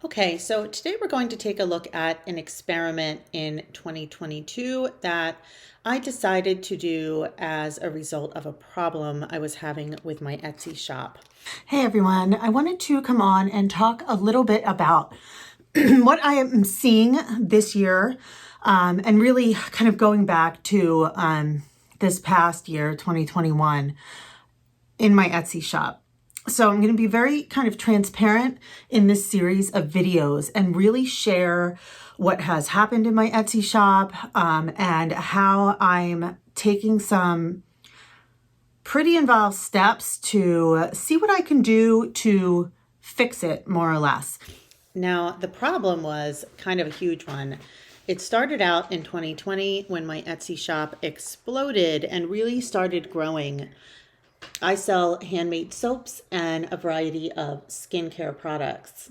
Okay, so today we're going to take a look at an experiment in 2022 that I decided to do as a result of a problem I was having with my Etsy shop. Hey everyone, I wanted to come on and talk a little bit about what I am seeing this year and really kind of going back to this past year, 2021, in my Etsy shop. So I'm going to be very kind of transparent in this series of videos and really share what has happened in my Etsy shop and how I'm taking some pretty involved steps to see what I can do to fix it, more or less. Now, the problem was kind of a huge one. It started out in 2020 when my Etsy shop exploded and really started growing. I sell handmade soaps and a variety of skincare products.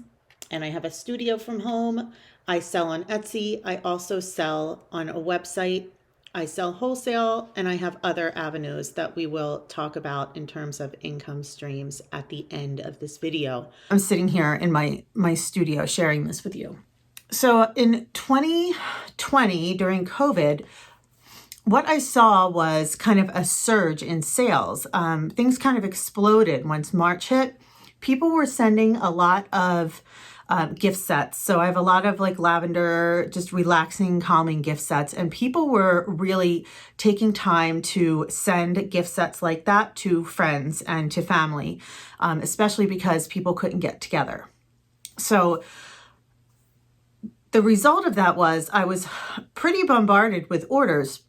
And I have a studio from home. I sell on Etsy. I also sell on a website. I sell wholesale, and I have other avenues that we will talk about in terms of income streams at the end of this video. I'm sitting here in my studio sharing this with you. So in 2020, during COVID, what I saw was kind of a surge in sales. Things kind of exploded once March hit. People were sending a lot of gift sets. So I have a lot of like lavender, just relaxing, calming gift sets. And people were really taking time to send gift sets like that to friends and to family, especially because people couldn't get together. So the result of that was I was pretty bombarded with orders.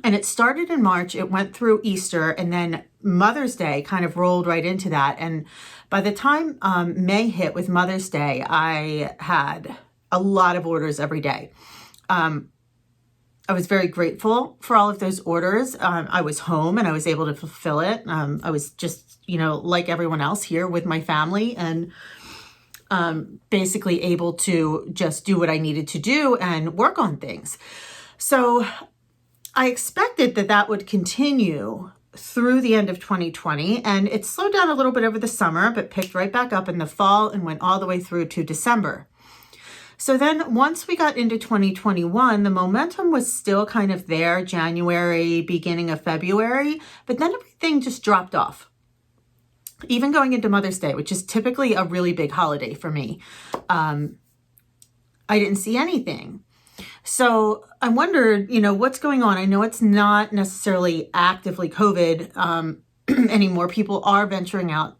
And it started in March, it went through Easter, and then Mother's Day kind of rolled right into that. And by the time May hit with Mother's Day, I had a lot of orders every day. I was very grateful for all of those orders. I was home and I was able to fulfill it. I was just, like everyone else here with my family and basically able to just do what I needed to do and work on things. So I expected that would continue through the end of 2020, and it slowed down a little bit over the summer, but picked right back up in the fall and went all the way through to December. So then once we got into 2021, the momentum was still kind of there, January, beginning of February, but then everything just dropped off. Even going into Mother's Day, which is typically a really big holiday for me, I didn't see anything. So I wondered, what's going on? I know it's not necessarily actively COVID anymore. People are venturing out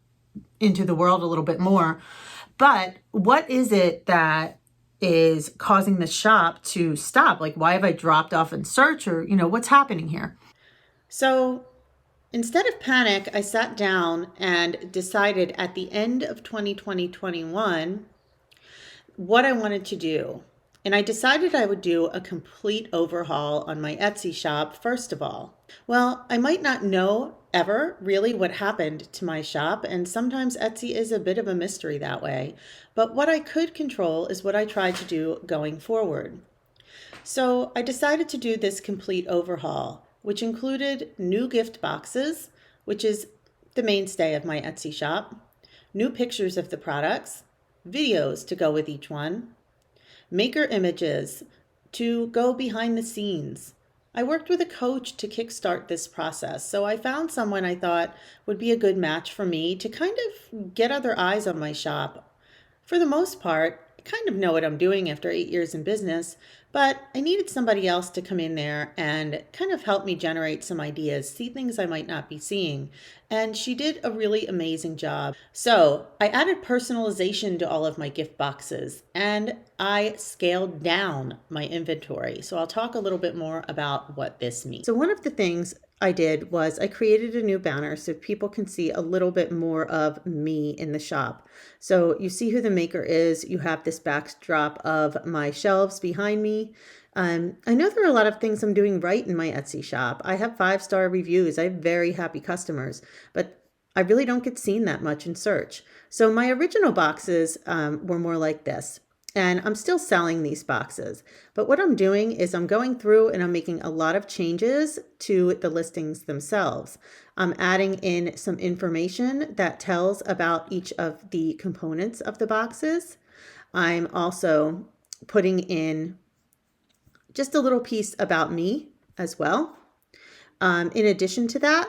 into the world a little bit more. But what is it that is causing the shop to stop? Like, why have I dropped off in search, or, what's happening here? So instead of panic, I sat down and decided at the end of 2021 what I wanted to do. And I decided I would do a complete overhaul on my Etsy shop first of all. Well, I might not know ever really what happened to my shop, and sometimes Etsy is a bit of a mystery that way. But what I could control is what I tried to do going forward. So I decided to do this complete overhaul, which included new gift boxes, which is the mainstay of my Etsy shop, new pictures of the products, videos to go with each one, maker images to go behind the scenes. I worked with a coach to kickstart this process, so I found someone I thought would be a good match for me to kind of get other eyes on my shop. For the most part, I kind of know what I'm doing after 8 years in business, but I needed somebody else to come in there and kind of help me generate some ideas, see things I might not be seeing. And she did a really amazing job. So I added personalization to all of my gift boxes, and I scaled down my inventory. So I'll talk a little bit more about what this means. So one of the things I did was I created a new banner so people can see a little bit more of me in the shop. So you see who the maker is. You have this backdrop of my shelves behind me. I know there are a lot of things I'm doing right in my Etsy shop. I have 5-star reviews. I have very happy customers, but I really don't get seen that much in search. So my original boxes were more like this. And I'm still selling these boxes. But what I'm doing is I'm going through and I'm making a lot of changes to the listings themselves. I'm adding in some information that tells about each of the components of the boxes. I'm also putting in just a little piece about me as well. In addition to that,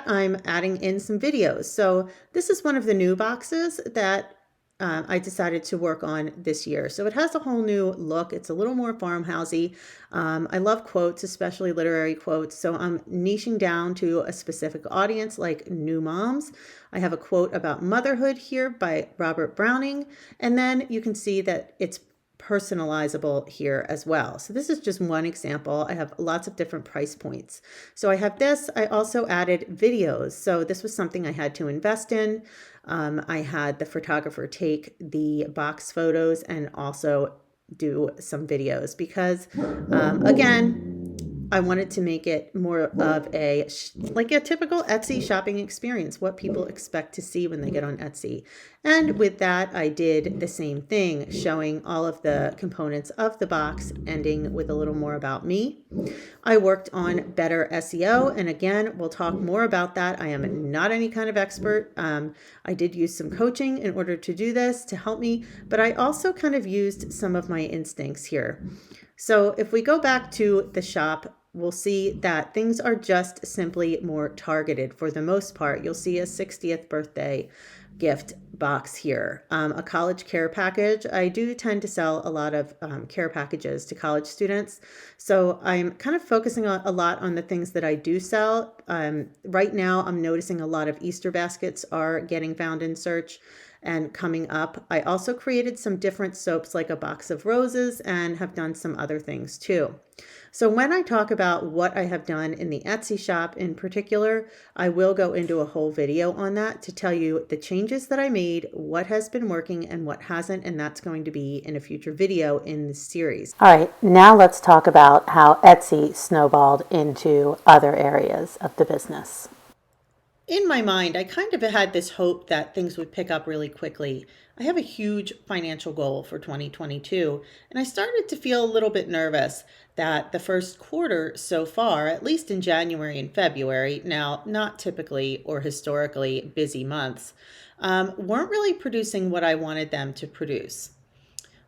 I'm adding in some videos. So this is one of the new boxes that I decided to work on this year. So it has a whole new look. It's a little more farmhousey. I love quotes, especially literary quotes. So I'm niching down to a specific audience like new moms. I have a quote about motherhood here by Robert Browning. And then you can see that it's personalizable here as well. So this is just one example. I have lots of different price points. So I have this. I also added videos. So this was something I had to invest in. I had the photographer take the box photos and also do some videos because, again, I wanted to make it more of like a typical Etsy shopping experience, what people expect to see when they get on Etsy. And with that, I did the same thing, showing all of the components of the box, ending with a little more about me. I worked on better SEO, and again, we'll talk more about that. I am not any kind of expert. I did use some coaching in order to do this to help me, but I also kind of used some of my instincts here. So if we go back to the shop, we'll see that things are just simply more targeted for the most part. You'll see a 60th birthday gift box here. A college care package. I do tend to sell a lot of care packages to college students. So I'm kind of focusing a lot on the things that I do sell. Right now, I'm noticing a lot of Easter baskets are getting found in search and coming up. I also created some different soaps like a box of roses and have done some other things too. So when I talk about what I have done in the Etsy shop in particular, I will go into a whole video on that to tell you the changes that I made, what has been working and what hasn't, and that's going to be in a future video in this series. All right, now let's talk about how Etsy snowballed into other areas of the business. In my mind, I kind of had this hope that things would pick up really quickly. I have a huge financial goal for 2022, and I started to feel a little bit nervous that the first quarter so far, at least in January and February, now not typically or historically busy months, weren't really producing what I wanted them to produce.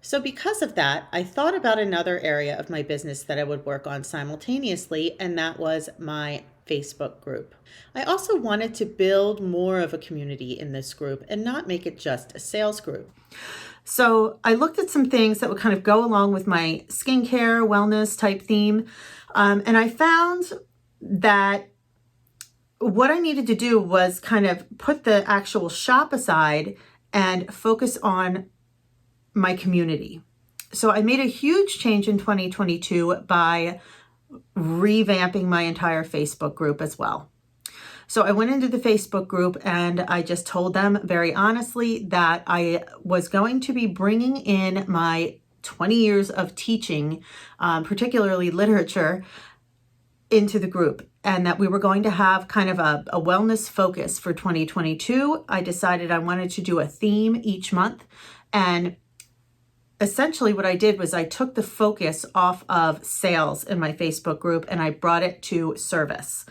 So, because of that, I thought about another area of my business that I would work on simultaneously, and that was my Facebook group. I also wanted to build more of a community in this group and not make it just a sales group. So I looked at some things that would kind of go along with my skincare, wellness type theme. And I found that what I needed to do was kind of put the actual shop aside and focus on my community. So I made a huge change in 2022 by revamping my entire Facebook group as well. So I went into the Facebook group and I just told them very honestly that I was going to be bringing in my 20 years of teaching, particularly literature, into the group, and that we were going to have kind of a wellness focus for 2022. I decided I wanted to do a theme each month. And essentially what I did was I took the focus off of sales in my Facebook group and I brought it to service.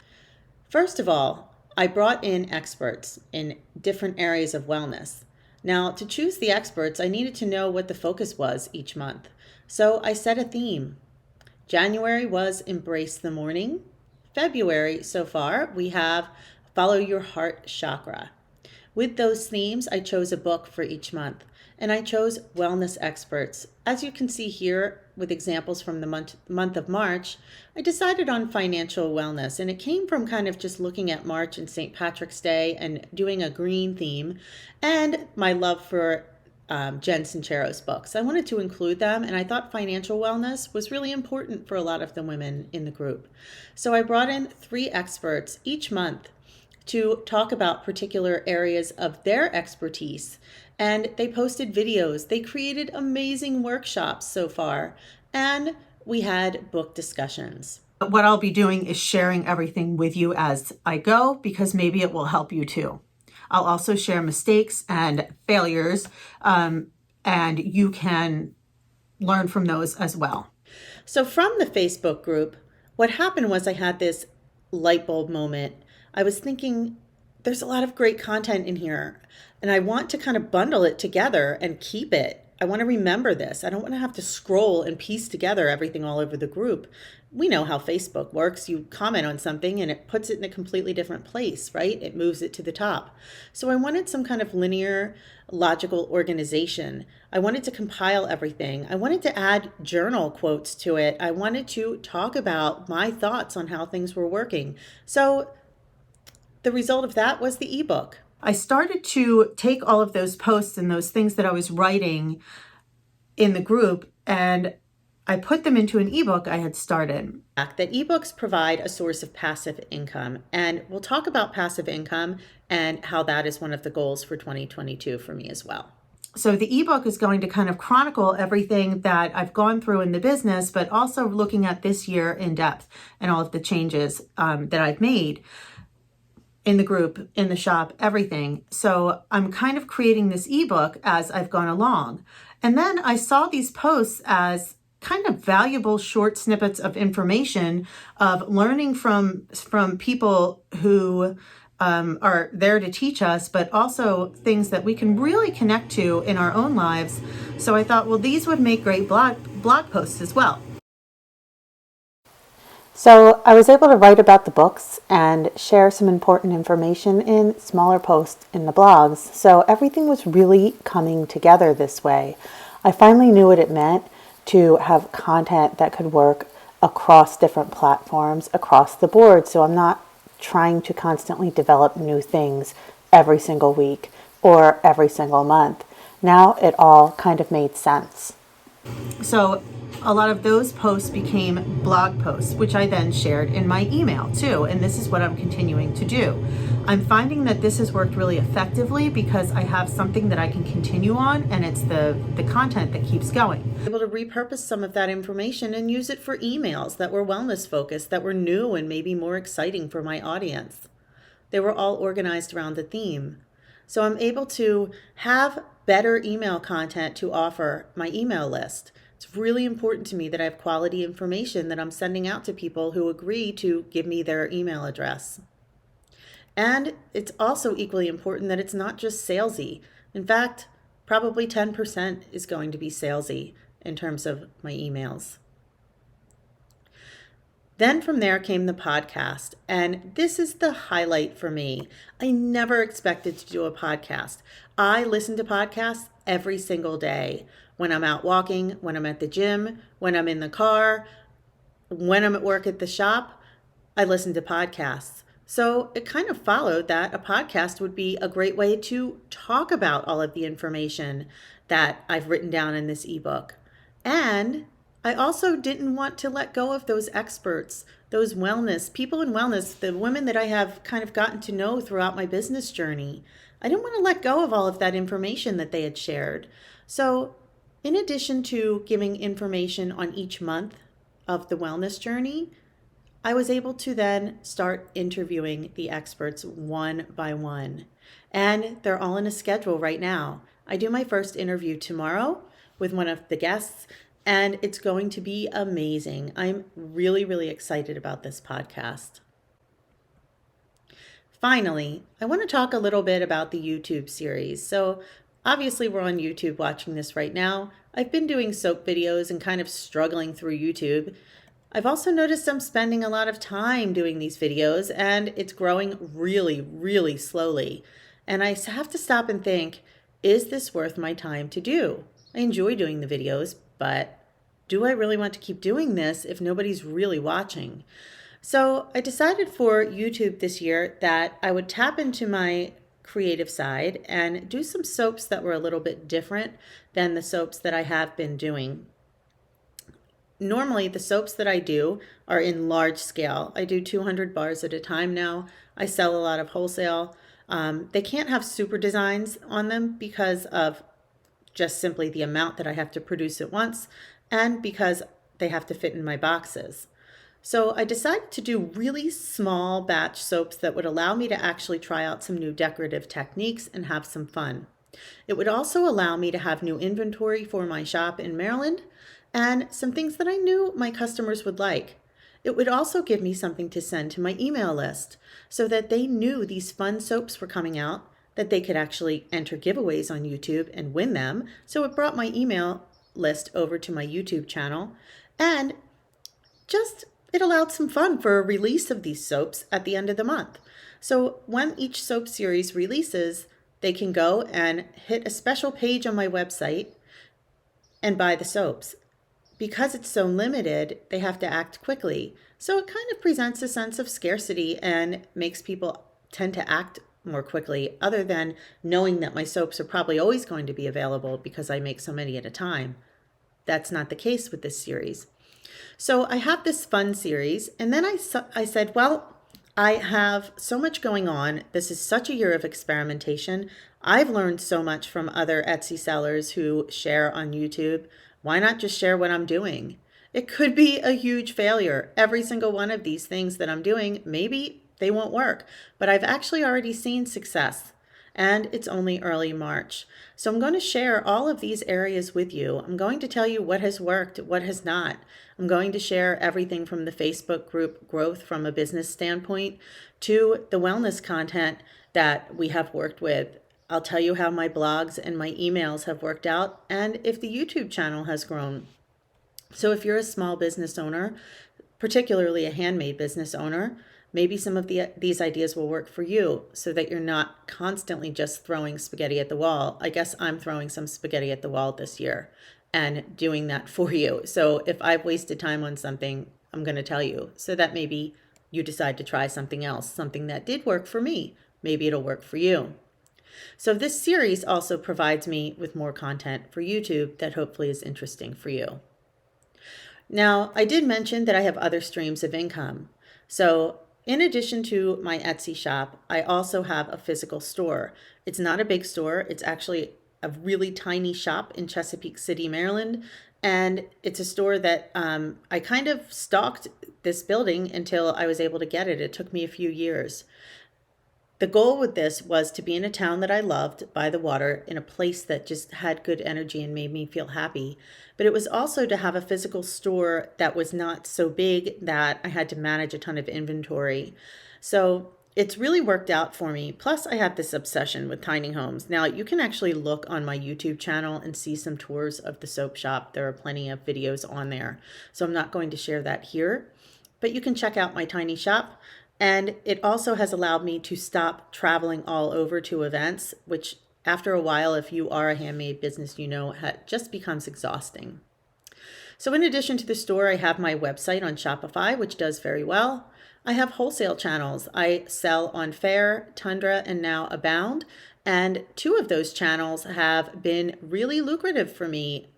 First of all, I brought in experts in different areas of wellness. Now, to choose the experts, I needed to know what the focus was each month. So I set a theme. January was Embrace the Morning. February, so far, we have Follow Your Heart Chakra. With those themes, I chose a book for each month, and I chose wellness experts. As you can see here with examples from the month of March, I decided on financial wellness, and it came from kind of just looking at March and St. Patrick's Day and doing a green theme, and my love for Jen Sincero's books. I wanted to include them, and I thought financial wellness was really important for a lot of the women in the group. So I brought in 3 experts each month to talk about particular areas of their expertise. And they posted videos. They created amazing workshops so far. And we had book discussions. What I'll be doing is sharing everything with you as I go, because maybe it will help you too. I'll also share mistakes and failures, and you can learn from those as well. So from the Facebook group, what happened was I had this light bulb moment. I was thinking there's a lot of great content in here, and I want to kind of bundle it together and keep it. I want to remember this. I don't want to have to scroll and piece together everything all over the group. We know how Facebook works. You comment on something and it puts it in a completely different place, right? It moves it to the top. So I wanted some kind of linear, logical organization. I wanted to compile everything. I wanted to add journal quotes to it. I wanted to talk about my thoughts on how things were working. So the result of that was the ebook. I started to take all of those posts and those things that I was writing in the group, and I put them into an ebook I had started. That ebooks provide a source of passive income, and we'll talk about passive income and how that is one of the goals for 2022 for me as well. So the ebook is going to kind of chronicle everything that I've gone through in the business, but also looking at this year in depth and all of the changes that I've made in the group, in the shop, everything. So I'm kind of creating this ebook as I've gone along. And then I saw these posts as kind of valuable short snippets of information of learning from people who are there to teach us, but also things that we can really connect to in our own lives. So I thought, well, these would make great blog posts as well. So I was able to write about the books and share some important information in smaller posts in the blogs. So everything was really coming together this way. I finally knew what it meant to have content that could work across different platforms, across the board. So I'm not trying to constantly develop new things every single week or every single month. Now it all kind of made sense. So a lot of those posts became blog posts, which I then shared in my email too. And this is what I'm continuing to do. I'm finding that this has worked really effectively because I have something that I can continue on, and it's the content that keeps going. Able to repurpose some of that information and use it for emails that were wellness focused, that were new and maybe more exciting for my audience. They were all organized around the theme. So I'm able to have better email content to offer my email list. It's really important to me that I have quality information that I'm sending out to people who agree to give me their email address. And it's also equally important that it's not just salesy. In fact, probably 10% is going to be salesy in terms of my emails. Then from there came the podcast, and this is the highlight for me. I never expected to do a podcast. I listen to podcasts every single day. When I'm out walking, when I'm at the gym, when I'm in the car, when I'm at work at the shop, I listen to podcasts. So it kind of followed that a podcast would be a great way to talk about all of the information that I've written down in this ebook. And I also didn't want to let go of those experts, those wellness, people in wellness, the women that I have kind of gotten to know throughout my business journey. I didn't want to let go of all of that information that they had shared. So in addition to giving information on each month of the wellness journey, I was able to then start interviewing the experts one by one. And they're all in a schedule right now. I do my first interview tomorrow with one of the guests, and it's going to be amazing. I'm really, really excited about this podcast. Finally, I want to talk a little bit about the YouTube series. So obviously we're on YouTube watching this right now. I've been doing soap videos and kind of struggling through YouTube. I've also noticed I'm spending a lot of time doing these videos, and it's growing really, really slowly. And I have to stop and think, is this worth my time to do? I enjoy doing the videos, but do I really want to keep doing this if nobody's really watching? So I decided for YouTube this year that I would tap into my creative side and do some soaps that were a little bit different than the soaps that I have been doing. Normally, the soaps that I do are in large scale. I do 200 bars at a time now. I sell a lot of wholesale. They can't have super designs on them because of just simply the amount that I have to produce at once, and because they have to fit in my boxes. So I decided to do really small batch soaps that would allow me to actually try out some new decorative techniques and have some fun. It would also allow me to have new inventory for my shop in Maryland and some things that I knew my customers would like. It would also give me something to send to my email list so that they knew these fun soaps were coming out, that they could actually enter giveaways on YouTube and win them. So it brought my email list over to my YouTube channel, and just it allowed some fun for a release of these soaps at the end of the month. So when each soap series releases, they can go and hit a special page on my website and buy the soaps. Because it's so limited, they have to act quickly. So it kind of presents a sense of scarcity and makes people tend to act more quickly, other than knowing that my soaps are probably always going to be available because I make so many at a time. That's not the case with this series. So I have this fun series, and then I said, well, I have so much going on. This is such a year of experimentation. I've learned so much from other Etsy sellers who share on YouTube. Why not just share what I'm doing? It could be a huge failure. Every single one of these things that I'm doing, maybe they won't work, but I've actually already seen success, and it's only early March. So I'm going to share all of these areas with you. I'm going to tell you what has worked, what has not. I'm going to share everything from the Facebook group growth from a business standpoint to the wellness content that we have worked with. I'll tell you how my blogs and my emails have worked out, and if the YouTube channel has grown. So if you're a small business owner, particularly a handmade business owner, maybe some of these ideas will work for you so that you're not constantly just throwing spaghetti at the wall. I guess I'm throwing some spaghetti at the wall this year and doing that for you. So if I've wasted time on something, I'm going to tell you so that maybe you decide to try something else, something that did work for me. Maybe it'll work for you. So this series also provides me with more content for YouTube that hopefully is interesting for you. Now, I did mention that I have other streams of income. So in addition to my Etsy shop, I also have a physical store. It's not a big store. It's actually a really tiny shop in Chesapeake City, Maryland. And it's a store that I kind of stalked this building until I was able to get it. It took me a few years. The goal with this was to be in a town that I loved by the water, in a place that just had good energy and made me feel happy. But it was also to have a physical store that was not so big that I had to manage a ton of inventory. So it's really worked out for me. Plus, I have this obsession with tiny homes. Now, you can actually look on my YouTube channel and see some tours of the soap shop. There are plenty of videos on there. So I'm not going to share that here, but you can check out my tiny shop. And it also has allowed me to stop traveling all over to events, which after a while, if you are a handmade business, you know, just becomes exhausting. So in addition to the store, I have my website on Shopify, which does very well. I have wholesale channels. I sell on Fair, Tundra, and now Abound. And two of those channels have been really lucrative for me.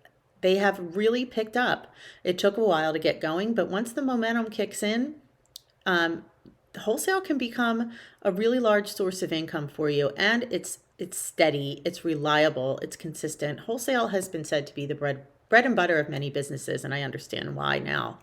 They have really picked up. It took a while to get going, but once the momentum kicks in, wholesale can become a really large source of income for you, and it's steady, it's reliable, it's consistent. Wholesale has been said to be the bread and butter of many businesses, and I understand why now.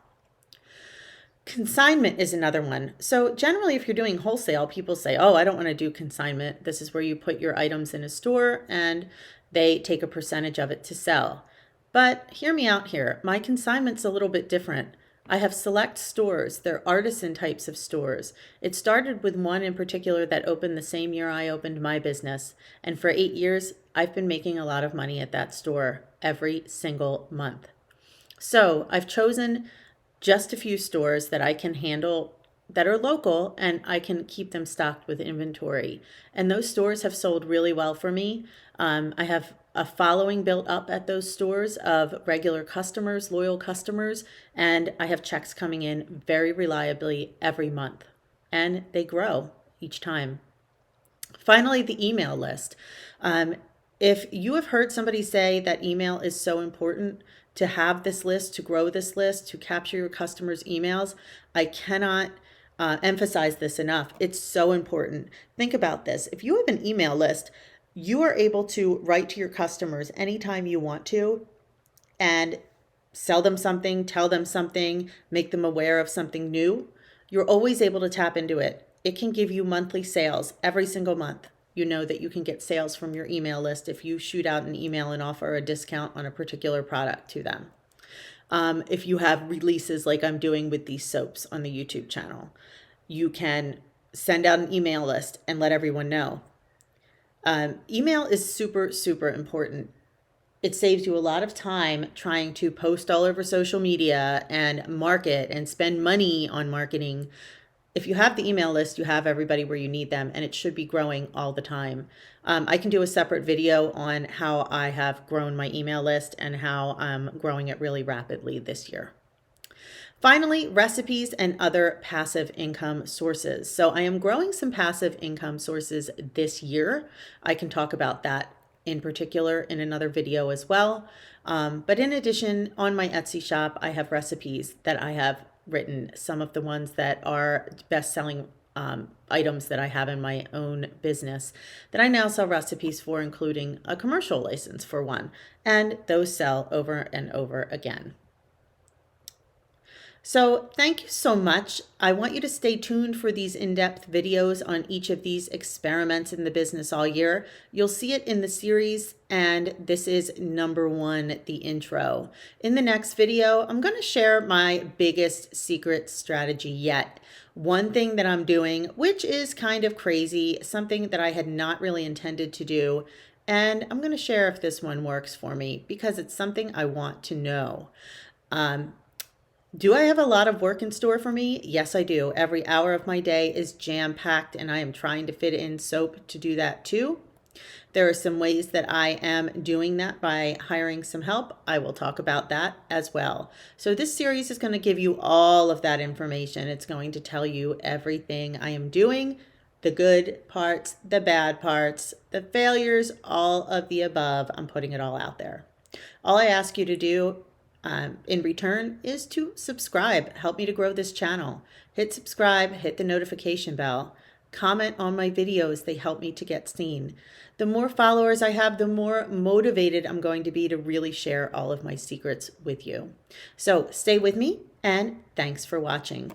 Consignment is another one. So generally, if you're doing wholesale, people say, oh, I don't want to do consignment. This is where you put your items in a store and they take a percentage of it to sell. But hear me out here. My consignment's a little bit different. I have select stores. They're artisan types of stores. It started with one in particular that opened the same year I opened my business. And for 8 years, I've been making a lot of money at that store every single month. So I've chosen just a few stores that I can handle that are local, and I can keep them stocked with inventory. And those stores have sold really well for me. I have a following built up at those stores of regular customers, loyal customers, and I have checks coming in very reliably every month, and they grow each time. Finally, the email list. If you have heard somebody say that email is so important to have this list, to grow this list, to capture your customers' emails, I cannot emphasize this enough. It's so important. Think about this. If you have an email list, you are able to write to your customers anytime you want to and sell them something, tell them something, make them aware of something new. You're always able to tap into it. It can give you monthly sales every single month. You know that you can get sales from your email list if you shoot out an email and offer a discount on a particular product to them. If you have releases like I'm doing with these soaps on the YouTube channel, you can send out an email list and let everyone know. Email is super, super important. It saves you a lot of time trying to post all over social media and market and spend money on marketing. If you have the email list, you have everybody where you need them, and it should be growing all the time. I can do a separate video on how I have grown my email list and how I'm growing it really rapidly this year. Finally, recipes and other passive income sources. So I am growing some passive income sources this year. I can talk about that in particular in another video as well. But in addition, on my Etsy shop, I have recipes that I have written, some of the ones that are best-selling items that I have in my own business that I now sell recipes for, including a commercial license for one, and those sell over and over again. So thank you so much. I want you to stay tuned for these in-depth videos on each of these experiments in the business all year. You'll see it in the series, and this is number 1, the intro. In the next video, I'm going to share my biggest secret strategy yet. One thing that I'm doing, which is kind of crazy, something that I had not really intended to do, and I'm going to share if this one works for me because it's something I want to know. Do I have a lot of work in store for me? Yes, I do. Every hour of my day is jam-packed, and I am trying to fit in soap to do that too. There are some ways that I am doing that by hiring some help. I will talk about that as well. So this series is going to give you all of that information. It's going to tell you everything I am doing, the good parts, the bad parts, the failures, all of the above. I'm putting it all out there. All I ask you to do in return is to subscribe. Help me to grow this channel. Hit subscribe, hit the notification bell, comment on my videos. They help me to get seen. The more followers I have, the more motivated I'm going to be to really share all of my secrets with you. So stay with me, and thanks for watching.